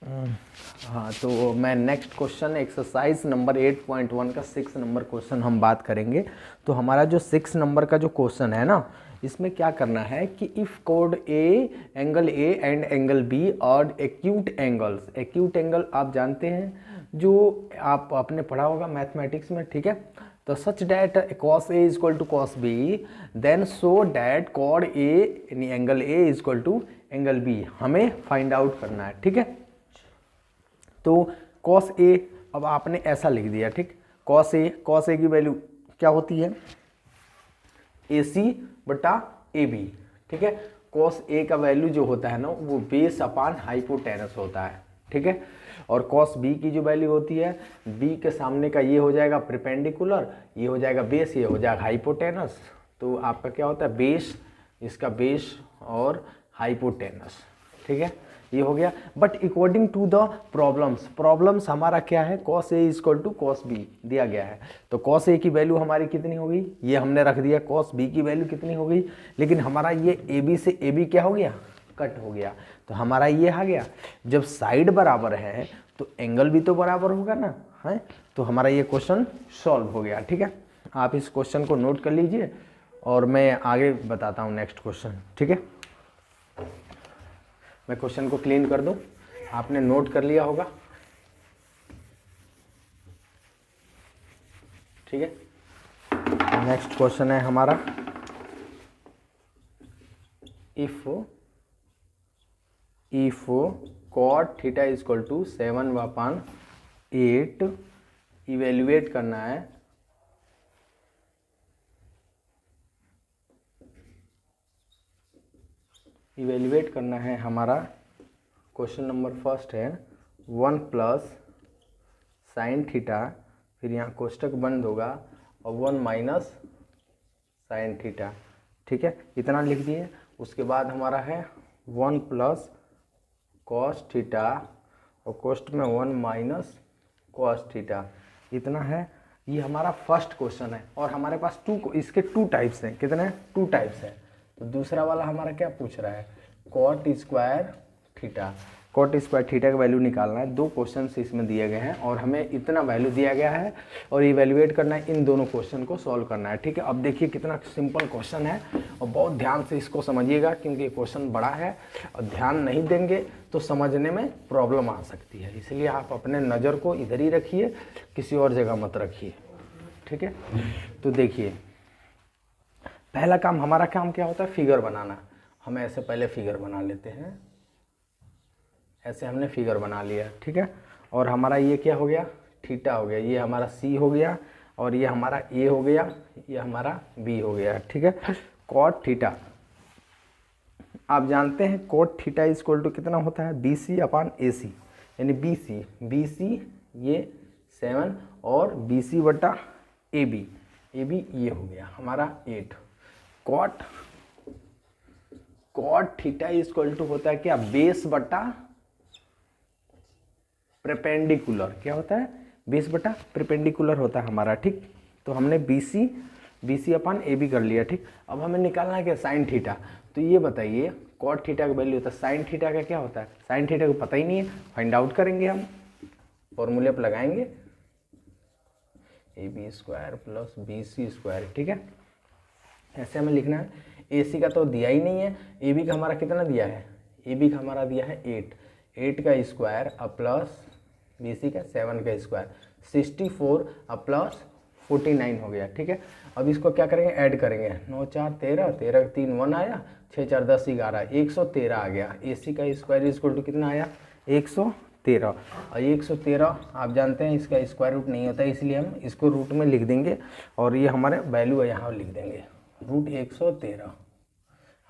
हाँ, तो मैं नेक्स्ट क्वेश्चन एक्सरसाइज नंबर 8.1 का 6 नंबर क्वेश्चन हम बात करेंगे। तो हमारा जो 6 नंबर का जो क्वेश्चन है ना, इसमें क्या करना है कि if code a angle a and angle b और एक्यूट एंगल्स, एक्यूट एंगल आप जानते हैं जो आप आपने पढ़ा होगा मैथमेटिक्स में, ठीक है। तो such that cos A equal to cos B, then so that cos A यानी angle A equal to angle B हमें फाइंड आउट करना है, ठीक है। तो cos A अब आपने ऐसा लिख दिया, ठीक। cos A की वैल्यू क्या होती है, AC बटा AB, ठीक है। cos A का वैल्यू जो होता है ना वो बेस अपान हाइपोटेनस होता है, ठीक है। और cos B की जो वैल्यू होती है, B के सामने का ये हो जाएगा परपेंडिकुलर, ये हो जाएगा बेस, ये हो जाएगा हाइपोटेनस। तो आपका क्या होता है बेस, इसका बेस और हाइपोटेनस, ठीक है। ये हो गया। But according to the problems हमारा क्या है, cos A equal to cos B दिया गया है। तो cos A की वैल्यू हमारी कितनी हो गई, ये हमने रख दिया। cos B की वैल्यू कितनी हो गई, लेकिन हमारा ये AB से AB क्या हो गया, कट हो गया। तो हमारा ये आ गया। जब साइड बराबर है तो एंगल भी तो बराबर होगा ना, है। तो हमारा ये क्वेश्चन सॉल्व हो गया, ठीक है। आप इस क्वेश्चन को नोट कर लीजिए और मैं आगे बताता हूँ नेक्स्ट क्वेश्चन, ठीक है। मैं क्वेश्चन को क्लीन कर दूं, आपने नोट कर लिया होगा, ठीक है। नेक्स्ट क्वेश्चन है हमारा, if cot theta equal to 7/8 evaluate करना है, इवेल्युएट करना है हमारा। क्वेश्चन नंबर फर्स्ट है 1 प्लस साइन थीटा, फिर यहाँ कोष्टक बंद होगा और 1 माइनस साइन थीटा, ठीक है। इतना लिख दिए। उसके बाद हमारा है 1 प्लस कॉस थीटा और कोष्ट में 1 माइनस कॉस थीटा, इतना है। ये हमारा फर्स्ट क्वेश्चन है और हमारे पास इसके टू टाइप्स हैं। कितने, 2 टाइप्स हैं। तो दूसरा वाला हमारा क्या पूछ रहा है, cot square theta, cot square theta का वैल्यू निकालना है। 2 क्वेश्चन इसमें दिए गए हैं और हमें इतना वैल्यू दिया गया है और इवेल्युएट करना है, इन दोनों क्वेश्चन को सॉल्व करना है, ठीक है। अब देखिए कितना सिंपल क्वेश्चन है और बहुत ध्यान से इसको समझिएगा क्योंकि ये क्वेश्चन बड़ा है और ध्यान नहीं देंगे तो समझने में प्रॉब्लम आ सकती है। इसलिए आप अपने नज़र को इधर ही रखिए, किसी और जगह मत रखिए, ठीक है। तो देखिए पहला काम, हमारा काम क्या होता है, फिगर बनाना। हम ऐसे पहले फिगर बना लेते हैं, ऐसे हमने फिगर बना लिया, ठीक है। और हमारा ये क्या हो गया, थीटा हो गया, ये हमारा सी हो गया और ये हमारा ए हो गया, ये हमारा बी हो गया, ठीक है। कॉट थीटा आप जानते हैं, कॉट थीटा इक्वल टू कितना होता है, BC अपान AC, यानी BC ये 7 और BC बटा AB ये हो गया हमारा 8। कॉट थीटा इक्वल टू होता है क्या, बेस बटा परपेंडिकुलर, क्या होता है, बेस बटा परपेंडिकुलर होता है हमारा, ठीक। तो हमने BC अपान AB कर लिया, ठीक। अब हमें निकालना है क्या, साइन थीटा। तो ये बताइए कॉट थीटा का वैल्यू होता है, साइन थीटा का क्या होता है, साइन थीटा को पता ही नहीं है, फाइंड आउट करेंगे हम, फॉर्मूले पर लगाएंगे AB square plus BC square, ठीक है। ऐसे हमें लिखना है। AC का तो दिया ही नहीं है, AB का हमारा कितना दिया है, AB का हमारा दिया है 8 का स्क्वायर अब प्लस BC का 7 का स्क्वायर 64 अब प्लस 49 हो गया, ठीक है। अब इसको क्या करेंगे, ऐड करेंगे, 9 4 13, 13 3 1 आया, 6 4 10 11 113 आ गया। AC का स्क्वायर इक्वल टू कितना आया, 113। और 113 आप जानते हैं इसका स्क्वायर रूट नहीं होता है, इसलिए हम इसको रूट में लिख देंगे और ये हमारे वैल्यू है यहाँ लिख देंगे, रूट 113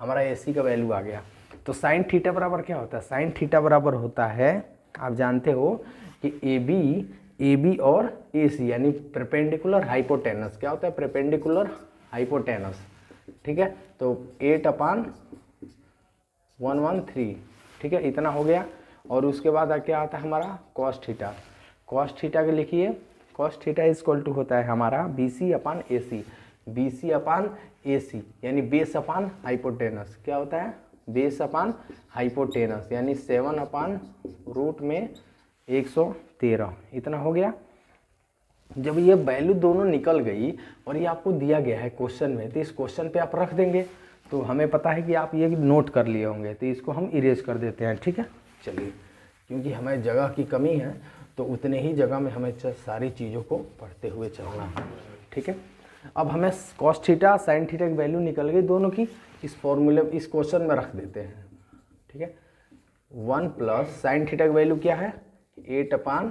हमारा AC का वैल्यू आ गया। तो साइन थीटा बराबर क्या होता है, साइन थीटा बराबर होता है, आप जानते हो कि AB और AC यानी परपेंडिकुलर हाइपोटेनस, क्या होता है, परपेंडिकुलर हाइपोटेनस, ठीक है। तो 8/113, ठीक है, इतना हो गया। और उसके बाद क्या आता है हमारा कॉस थीटा, कॉस थीटा के लिखिए, कॉस थीटा इक्वल टू होता है हमारा BC अपान AC यानी बेस अपान हाइपोटेनस, क्या होता है, बेस अपान हाइपोटेनस, यानी 7 अपान रूट में 113, इतना हो गया। जब ये वैल्यू दोनों निकल गई और ये आपको दिया गया है क्वेश्चन में, तो इस क्वेश्चन पे आप रख देंगे। तो हमें पता है कि आप ये नोट कर लिए होंगे, तो इसको हम इरेज कर देते हैं, ठीक है। चलिए, क्योंकि हमें जगह की कमी है तो उतने ही जगह में हमें सारी चीज़ों को पढ़ते हुए चलना है, ठीक है। अब हमें कॉस थीटा साइन थीटा की वैल्यू निकल गई दोनों की, इस फॉर्मूले इस क्वेश्चन में रख देते हैं, ठीक है। 1 प्लस साइन थीटा की वैल्यू क्या है 8 अपान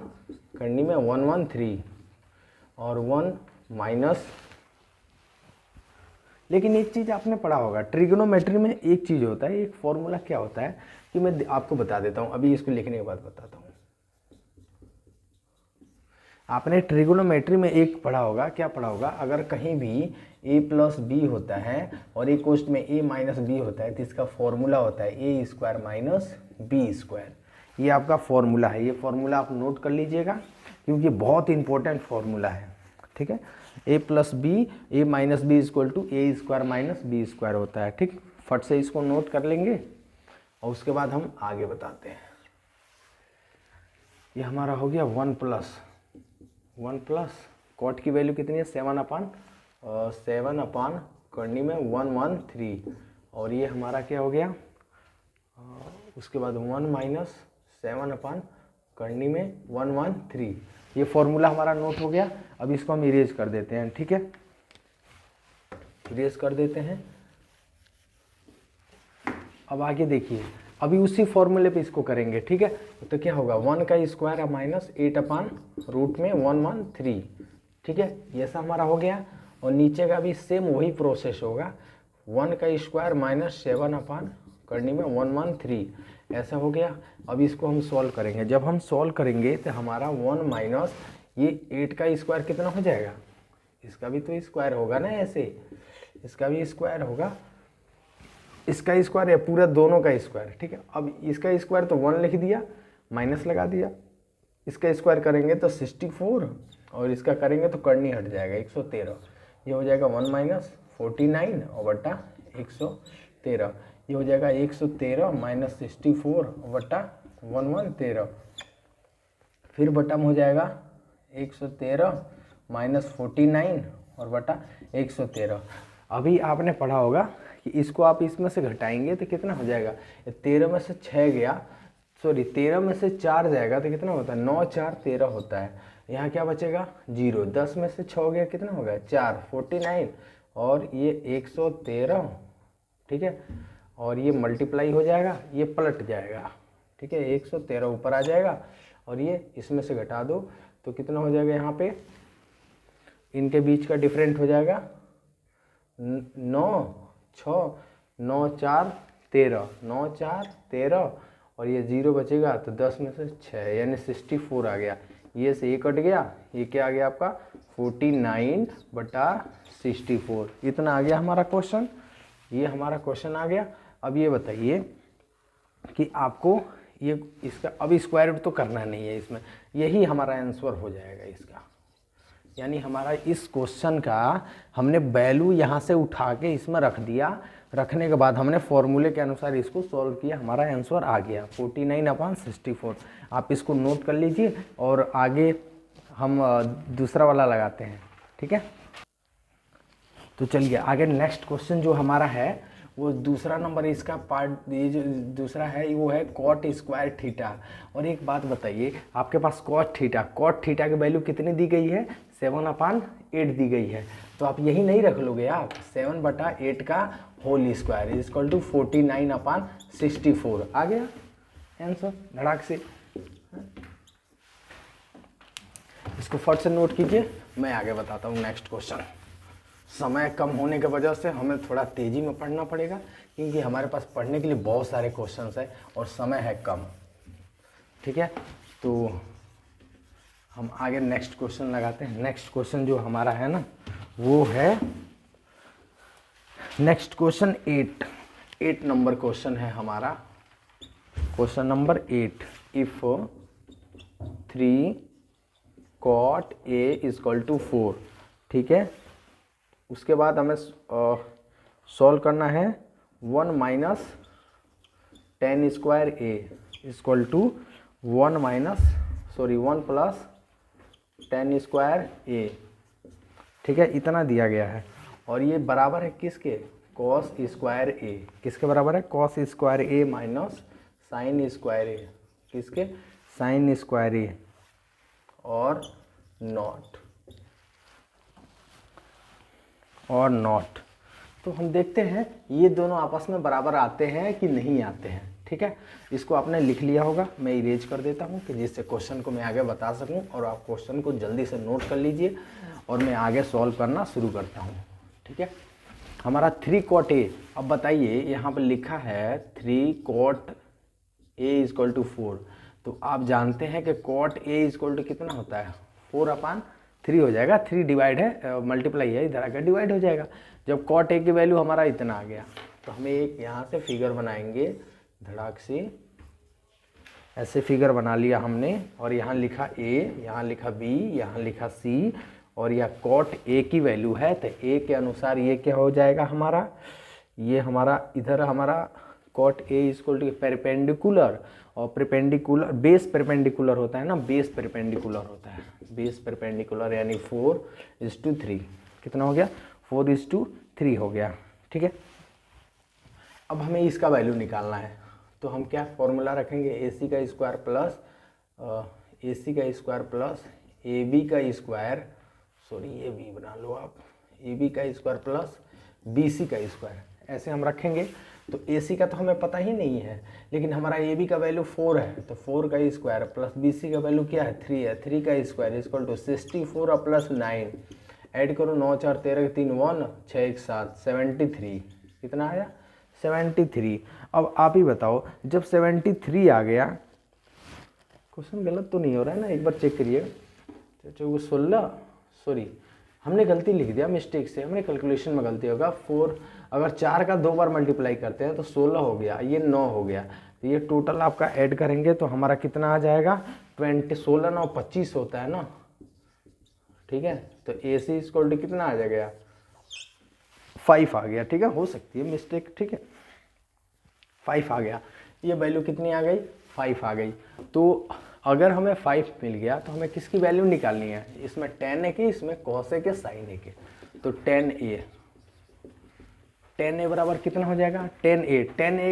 करनी में 113 और 1 माइनस, लेकिन एक चीज़ आपने पढ़ा होगा ट्रिग्नोमेट्री में, एक चीज़ होता है, एक फॉर्मूला क्या होता है कि मैं आपको बता देता हूँ, अभी इसको लिखने के बाद बताता हूँ। आपने ट्रिग्नोमेट्री में एक पढ़ा होगा, क्या पढ़ा होगा, अगर कहीं भी a प्लस बी होता है और एक कोष्ट में a माइनस बी होता है तो इसका फॉर्मूला होता है ए स्क्वायर माइनस बी स्क्वायर। ये आपका फॉर्मूला है, ये फॉर्मूला आप नोट कर लीजिएगा क्योंकि बहुत इंपॉर्टेंट फॉर्मूला है, ठीक है। a plus b a minus b equal to a square minus b square होता है, ठीक। फट से इसको नोट कर लेंगे और उसके बाद हम आगे बताते हैं। ये हमारा हो गया 1 प्लस कॉट की वैल्यू कितनी है 7 अपान करनी में 113 और ये हमारा क्या हो गया, उसके बाद 1 माइनस 7 अपान करनी में 113, ये फॉर्मूला हमारा नोट हो गया। अब इसको हम इरेज कर देते हैं, ठीक है, इरेज कर देते हैं। अब आगे देखिए, अभी उसी फॉर्मूले पे इसको करेंगे, ठीक है। तो क्या होगा 1 का स्क्वायर माइनस 8 अपान रूट में 113, ठीक है, ये ऐसा हमारा हो गया। और नीचे का भी सेम वही प्रोसेस होगा, 1 का स्क्वायर माइनस 7 अपान करनी में 113, ऐसा हो गया। अब इसको हम सॉल्व करेंगे, जब हम सॉल्व करेंगे तो हमारा 1 माइनस ये 8 का स्क्वायर कितना हो जाएगा, इसका भी तो स्क्वायर होगा ना, ऐसे इसका भी स्क्वायर होगा, इसका स्क्वायर या पूरा दोनों का स्क्वायर, ठीक है। अब इसका स्क्वायर तो 1 लिख दिया, माइनस लगा दिया, इसका स्क्वायर करेंगे तो 64 और इसका करेंगे तो करनी हट जाएगा 113, ये हो जाएगा 1 माइनस 49 और बटा 113, ये हो जाएगा 113 माइनस 64 बटा 113, फिर बटा में हो जाएगा 113 माइनस 49 और बटा 113। अभी आपने पढ़ा होगा कि इसको आप इसमें से घटाएंगे तो कितना हो जाएगा, 13 में से 6 गया, सॉरी 13 में से 4 जाएगा तो कितना होता है 9 4 13 होता है, यहाँ क्या बचेगा 0, 10 में से 6 गया कितना होगा 4 49 और ये 113, ठीक है, और ये मल्टीप्लाई हो जाएगा, ये पलट जाएगा, ठीक है, 113 ऊपर आ जाएगा और ये इसमें से घटा दो तो कितना हो जाएगा, यहाँ पे इनके बीच का डिफरेंट हो जाएगा 9 6 9 4 13 9 4 13 और ये 0 बचेगा तो 10 में से 6 यानी 64 आ गया, ये से ये कट गया, ये क्या आ गया आपका 49 बटा 64, इतना आ गया हमारा क्वेश्चन, ये हमारा क्वेश्चन आ गया। अब ये बताइए कि आपको ये इसका अब स्क्वायर रूट तो करना नहीं है इसमें, यही हमारा आंसर हो जाएगा इसका, यानी हमारा इस क्वेश्चन का हमने वैल्यू यहाँ से उठा के इसमें रख दिया, रखने के बाद हमने फॉर्मूले के अनुसार इसको सॉल्व किया, हमारा आंसर आ गया 49/64। आप इसको नोट कर लीजिए और आगे हम दूसरा वाला लगाते हैं, ठीक है। तो चलिए आगे नेक्स्ट क्वेश्चन जो हमारा है वो दूसरा नंबर इसका पार्ट, ये जो दूसरा है वो है कॉट स्क्वायर थीटा। और एक बात बताइए, आपके पास कॉट थीटा की वैल्यू कितनी दी गई है 7/8 दी गई है, तो आप यही नहीं रख लोगे आप 7/8 का होल स्क्वायर इक्वल टू 49/64, आ गया आंसर धड़ाक से। इसको फट से नोट कीजिए, मैं आगे बताता हूँ नेक्स्ट क्वेश्चन। समय कम होने की वजह से हमें थोड़ा तेज़ी में पढ़ना पड़ेगा क्योंकि हमारे पास पढ़ने के लिए बहुत सारे क्वेश्चंस हैं और समय है कम, ठीक है। तो हम आगे नेक्स्ट क्वेश्चन लगाते हैं। नेक्स्ट क्वेश्चन जो हमारा है ना वो है नेक्स्ट क्वेश्चन 8 नंबर क्वेश्चन है हमारा, question number 8। If 3 cot A equal to 4, ठीक है। उसके बाद हमें सॉल्व करना है 1 minus tan square A equal to 1 plus tan square A, ठीक है, इतना दिया गया है। और ये बराबर है किसके, कॉस स्क्वायर ए, किसके बराबर है, कॉस स्क्वायर ए माइनस साइन स्क्वायर ए, किसके, साइन स्क्वायर ए और नॉट। तो हम देखते हैं ये दोनों आपस में बराबर आते हैं कि नहीं आते हैं, ठीक है। इसको आपने लिख लिया होगा, मैं इरेज कर देता हूँ कि जिससे क्वेश्चन को मैं आगे बता सकूँ, और आप क्वेश्चन को जल्दी से नोट कर लीजिए और मैं आगे सॉल्व करना शुरू करता हूँ, ठीक है। हमारा 3 cot a, अब बताइए यहाँ पर लिखा है 3 cot a इक्वल टू 4, तो आप जानते हैं कि cot a इक्वल टू कितना होता है, 4/3 हो जाएगा, 3 डिवाइड है, मल्टीप्लाई है, इधर आकर डिवाइड हो जाएगा। जब cot a की वैल्यू हमारा इतना आ गया तो हमें एक यहाँ से फिगर बनाएंगे धड़ाक से, ऐसे फिगर बना लिया हमने, और यहाँ लिखा a, यहाँ लिखा b, यहाँ लिखा c, और यह cot a की वैल्यू है, तो a के अनुसार ये क्या हो जाएगा हमारा, ये हमारा इधर हमारा cot a equal to perpendicular, और परपेंडिकुलर बेस परपेंडिकुलर होता है ना, बेस परपेंडिकुलर होता है, बेस परपेंडिकुलर यानी 4:3, कितना हो गया, 4:3 हो गया, ठीक है। अब हमें इसका वैल्यू निकालना है, तो हम क्या फॉर्मूला रखेंगे, AC का स्क्वायर प्लस AB का स्क्वायर, सॉरी ये B बना लो आप, AB का स्क्वायर प्लस BC का स्क्वायर, ऐसे हम रखेंगे। तो AC का तो हमें पता ही नहीं है, लेकिन हमारा AB का वैल्यू 4 है, तो 4 का स्क्वायर प्लस BC का वैल्यू क्या है, 3 है, 3 का स्क्वायर इक्वल टू 64 प्लस 9, ऐड करो 9 4 13 3 1 6 1 7 73, कितना आया, 73। अब आप ही बताओ, जब 73 आ गया, क्वेश्चन गलत तो नहीं हो रहा है ना, एक बार चेक करिए, 16, सॉरी हमने गलती लिख दिया मिस्टेक से, हमने कैलकुलेशन में गलती होगा, 4 अगर 4 का 2 बार मल्टीप्लाई करते हैं तो 16 हो गया, ये 9 हो गया, तो ये टोटल आपका ऐड करेंगे तो हमारा कितना आ जाएगा, 16 9 25 होता है ना, ठीक है। तो AC इक्वल टू कितना आ जाएगा, 5 आ गया, ठीक है, हो सकती है मिस्टेक, ठीक है, 5 आ गया, ये वैल्यू कितनी आ गई, 5 आ गई। तो अगर हमें 5 मिल गया तो हमें किसकी वैल्यू निकालनी है, इसमें tan a की, इसमें cos a के, sin a के, तो tan a बराबर कितना हो जाएगा, tan a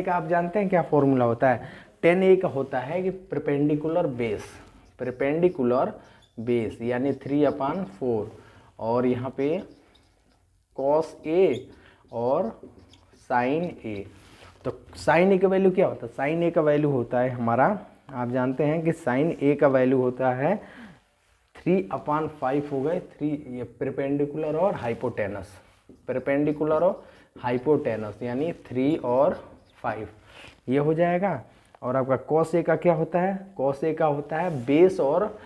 का आप जानते हैं क्या फॉर्मूला होता है, tan a का होता है कि परपेंडिकुलर बेस यानी 3/4, और यहाँ पे cos a और sin a, तो sin a का वैल्यू क्या होता है, sin a का वैल्यू होता है हमारा, आप जानते हैं कि sin a का वैल्यू होता है 3/5 हो गए, 3 ये परपेंडिकुलर और हाइपोटेनस, परपेंडिकुलर और हाइपोटेनस यानी 3 और 5 ये हो जाएगा। और आपका cos a का क्या होता है, cos a का होता है बेस और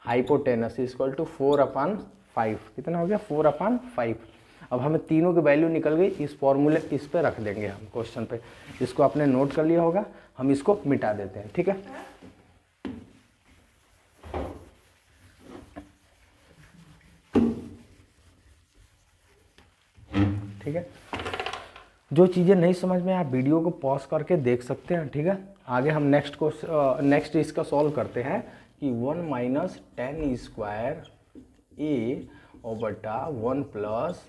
हाइपोटेनस इक्वल टू 4/5, कितना हो गया, 4/5। अब हमें तीनों की वैल्यू निकल गई, इस फॉर्मूले इस पे रख देंगे हम क्वेश्चन पे, इसको आपने नोट कर लिया होगा, हम इसको मिटा देते हैं, ठीक है। ठीक है, जो चीज़ें नहीं समझ में आप वीडियो को पॉज करके देख सकते हैं, ठीक है। आगे हम नेक्स्ट इसका सॉल्व करते हैं कि 1 माइनस tan स्क्वायर a और बटा 1 प्लस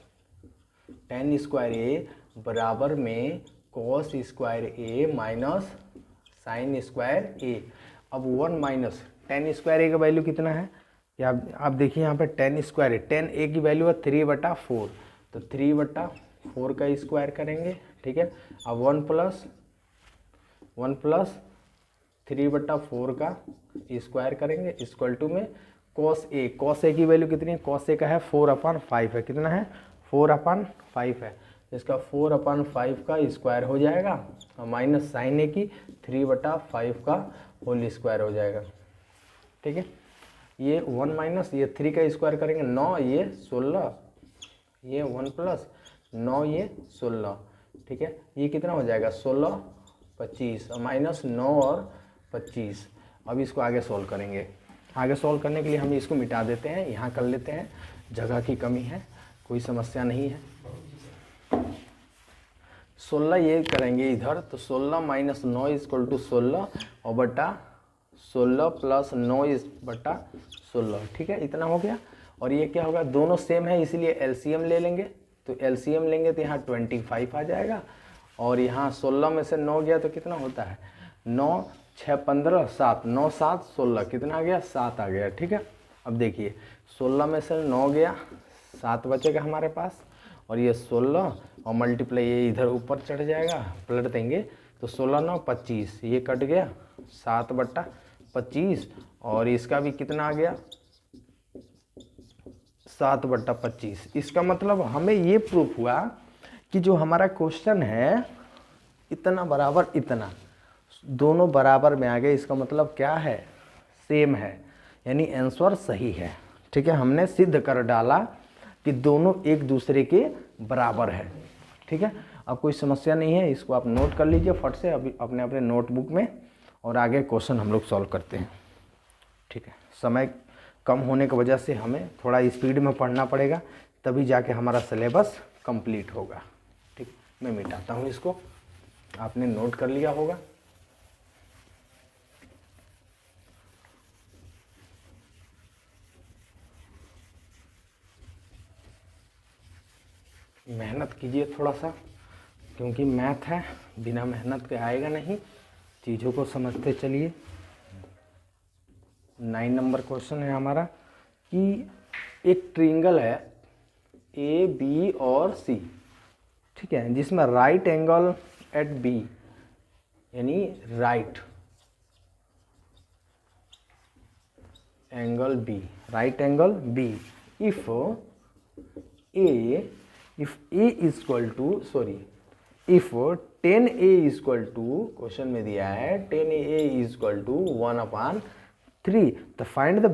tan स्क्वायर a बराबर में cos square a minus sine square a। अब 1 माइनस tan स्क्वायर a का वैल्यू कितना है, या आप देखिए यहाँ पे tan square a, tan a की वैल्यू है 3/4, तो 3/4 का स्क्वायर करेंगे, ठीक है। अब 1 प्लस 3/4 का स्क्वायर करेंगे इक्वल टू में cos a की वैल्यू कितनी है, cos a का है 4/5 है, कितना है, 4/5 है, इसका 4/5 का स्क्वायर हो जाएगा, और माइनस साइन a की 3/5 का होल स्क्वायर हो जाएगा, ठीक है। ये 1 माइनस ये 3 का स्क्वायर करेंगे 9, ये 16, ये 1 प्लस 9 ये 16, ठीक है। ये कितना हो जाएगा 16 25 माइनस 9 और 25। अब इसको आगे सॉल्व करेंगे, आगे सॉल्व करने के लिए हम इसको मिटा देते हैं, यहाँ कर लेते हैं, जगह की कमी है, कोई समस्या नहीं है। 16 ये करेंगे इधर, तो 16 माइनस 9 इक्वल टू 16 और बटा 16 प्लस 9 बटा 16, ठीक है, इतना हो गया। और ये क्या होगा, दोनों सेम है इसलिए एलसीएम ले लेंगे, तो एलसीएम लेंगे तो यहाँ 25 आ जाएगा, और यहाँ 16 में से 9 गया तो कितना होता है, 9 6 15 7, 9 7 16, कितना आ गया, 7 आ गया, ठीक है। अब देखिए 16 में से 9 गया, 7 बचेगा हमारे पास, और ये 16 और मल्टीप्लाई ये इधर ऊपर चढ़ जाएगा, पलट देंगे तो 16 9 25, ये कट गया 7 बट्टा 25, और इसका भी कितना आ गया 7 बट्टा 25। इसका मतलब हमें ये प्रूफ हुआ कि जो हमारा क्वेश्चन है इतना बराबर इतना, दोनों बराबर में आ गए, इसका मतलब क्या है, सेम है, यानी आंसर सही है, ठीक है। हमने सिद्ध कर डाला कि दोनों एक दूसरे के बराबर है, ठीक है। अब कोई समस्या नहीं है, इसको आप नोट कर लीजिए फट से अभी अपने अपने नोटबुक में, और आगे क्वेश्चन हम लोग सॉल्व करते हैं, ठीक है। समय कम होने की वजह से हमें थोड़ा स्पीड में पढ़ना पड़ेगा, तभी जाके हमारा सिलेबस कंप्लीट होगा, ठीक। मैं मिटाता हूँ इसको, आपने नोट कर लिया होगा। मेहनत कीजिए थोड़ा सा, क्योंकि मैथ है, बिना मेहनत के आएगा नहीं, चीज़ों को समझते चलिए। 9 नंबर क्वेश्चन है हमारा कि एक ट्रायंगल है ए बी और सी, ठीक है, जिसमें राइट एंगल एट बी, यानी right angle b, right angle b, if a equal to if 10a equal to, question में दिया है 10a इक्वल टू 1/3, तो फाइंड द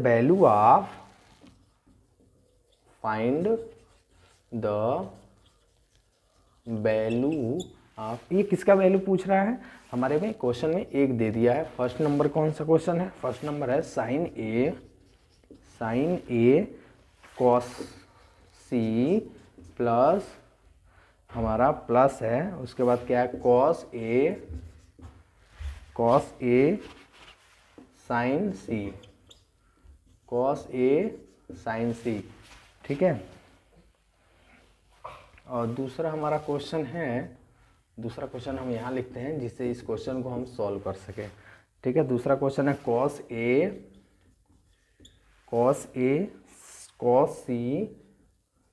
वैल्यू ऑफ, ये किसका वैल्यू पूछ रहा है हमारे में, क्वेश्चन में एक दे दिया है। फर्स्ट नंबर कौन सा क्वेश्चन है, फर्स्ट नंबर है साइन ए कॉस सी प्लस, हमारा प्लस है, उसके बाद क्या है कॉस ए साइन सी, ठीक है। और दूसरा हमारा क्वेश्चन है, दूसरा क्वेश्चन हम यहाँ लिखते हैं जिससे इस क्वेश्चन को हम सॉल्व कर सकें, ठीक है। दूसरा क्वेश्चन है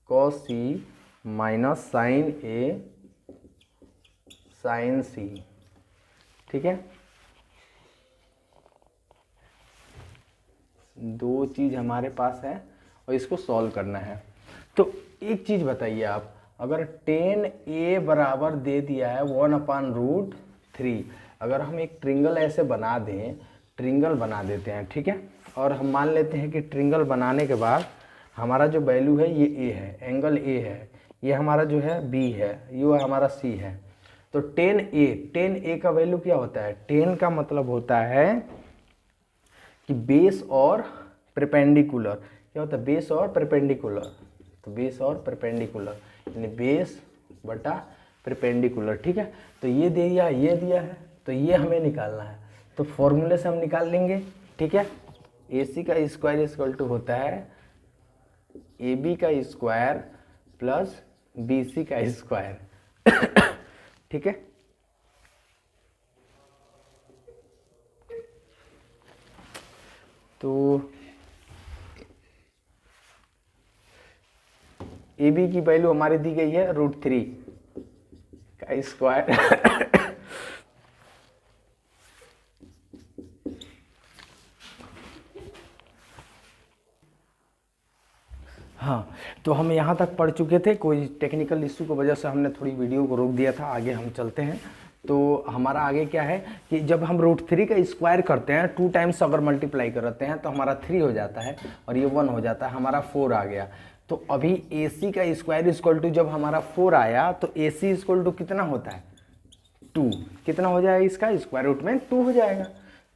कॉस सी माइनस साइन सी, ठीक है। दो चीज़ हमारे पास है और इसको सॉल्व करना है। तो एक चीज़ बताइए आप, अगर 10a बराबर दे दिया है 1/√3, अगर हम एक ट्रायंगल ऐसे बना दें, ट्रायंगल बना देते हैं, ठीक है, और हम मान लेते हैं कि ट्रायंगल बनाने के बाद हमारा जो वैल्यू है ये a है, एंगल a है, ये हमारा जो है b है, ये हमारा c है, तो 10a का वैल्यू क्या होता है, 10 का मतलब होता है कि बेस और परपेंडिकुलर, क्या होता है, बेस और परपेंडिकुलर, तो बेस और परपेंडिकुलर यानी बेस बटा परपेंडिकुलर, ठीक है। तो ये दिया है, तो ये हमें निकालना है, तो फॉर्मूले से हम निकाल लेंगे, ठीक है। AC का स्क्वायर इक्वल टू होता है AB का स्क्वायर प्लस BC का स्क्वायर, ठीक है। तो AB की वैल्यू हमारी दी गई है √3 का स्क्वायर हाँ, तो हम यहाँ तक पढ़ चुके थे, कोई टेक्निकल इशू की वजह से हमने थोड़ी वीडियो को रोक दिया था, आगे हम चलते हैं। तो हमारा आगे क्या है कि जब हम √3 का स्क्वायर करते हैं, 2 टाइम्स अगर मल्टीप्लाई करते हैं तो हमारा 3 हो जाता है और ये 1 हो जाता है, हमारा 4 आ गया। तो अभी AC का स्क्वायर इक्वल टू जब हमारा 4 आया तो AC इक्वल टू कितना होता है 2, कितना हो जाएगा, इसका स्क्वायर रूट में 2 हो जाएगा,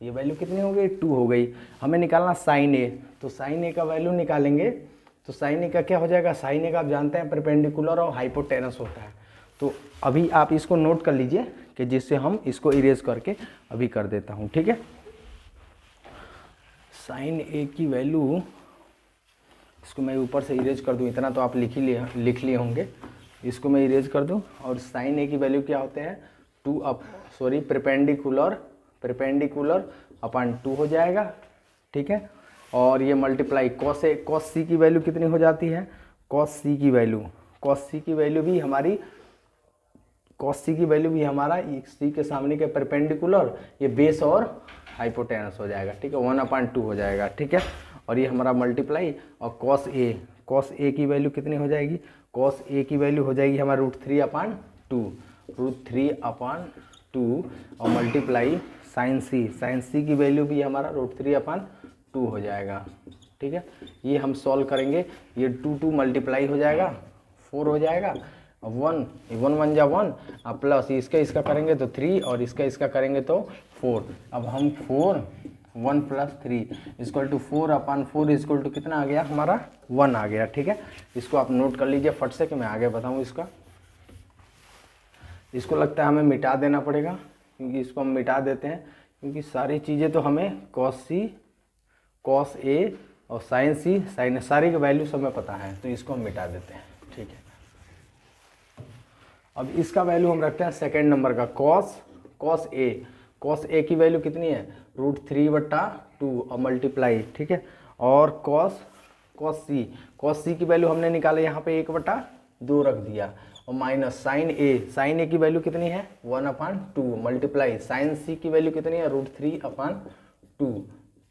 ये वैल्यू कितनी हो गई 2 हो गई। हमें निकालना साइन A, तो साइन A का वैल्यू निकालेंगे, तो साइन A का क्या हो जाएगा, साइन A का आप जानते हैं परपेंडिकुलर और हाइपोटेनस होता है, तो अभी आप इसको नोट कर लीजिए कि जिससे हम इसको इरेज करके अभी कर देता हूँ, ठीक है। साइन ए की वैल्यू, इसको मैं ऊपर से इरेज कर दूँ, इतना तो आप लिख लिए होंगे। इसको मैं इरेज कर दूँ और साइन ए की वैल्यू क्या होते हैं, परपेंडिकुलर अपॉन 2 हो जाएगा, ठीक है। और ये मल्टीप्लाई कॉस सी की वैल्यू कितनी हो जाती है, कॉस सी की वैल्यू भी हमारा सी के सामने के परपेंडिकुलर, ये बेस और हाइपोटेनस हो जाएगा, ठीक है, 1/2 हो जाएगा, ठीक है। और ये हमारा मल्टीप्लाई और कॉस ए की वैल्यू कितनी हो जाएगी, कॉस ए की वैल्यू हो जाएगी हमारा √3/2 और मल्टीप्लाई साइन सी की वैल्यू भी हमारा √3/2 हो जाएगा, ठीक है। ये हम सॉल्व करेंगे, ये 2 मल्टीप्लाई हो जाएगा, 4 हो जाएगा, 1 1 जा 1 प्लस इसका करेंगे तो 3 और इसका करेंगे तो 4। अब हम 1 + 3 = 4/4 = कितना आ गया हमारा, 1 आ गया, ठीक है। इसको आप नोट कर लीजिए फट से कि मैं आगे बताऊँ इसको लगता है हमें मिटा देना पड़ेगा, क्योंकि इसको हम मिटा देते हैं, क्योंकि सारी चीज़ें तो हमें कॉस ए और साइन सारी की वैल्यू सब में पता है, तो इसको हम मिटा देते हैं, ठीक है। अब इसका वैल्यू हम रखते हैं सेकेंड नंबर का, कॉस ए की वैल्यू कितनी है, √3/2 और मल्टीप्लाई, ठीक है। और कॉस सी की वैल्यू हमने निकाला, यहाँ पे 1/2 रख दिया, और माइनस साइन ए की वैल्यू कितनी है, 1/2 मल्टीप्लाई साइन सी की वैल्यू कितनी है, √3/2,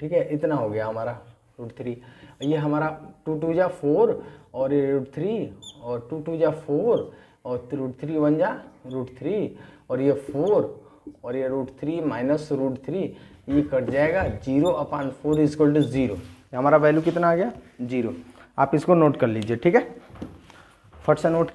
ठीक है। इतना हो गया हमारा √3। ये हमारा 2 जा 4 और ये √3 और 2 जा 4 और √3 1 जा √3 और ये 4 और ये √3 माइनस √3, ये कट जाएगा, 0/4 = 0। हमारा वैल्यू कितना आ गया, 0। आप इसको नोट कर लीजिए, ठीक है, फट से नोट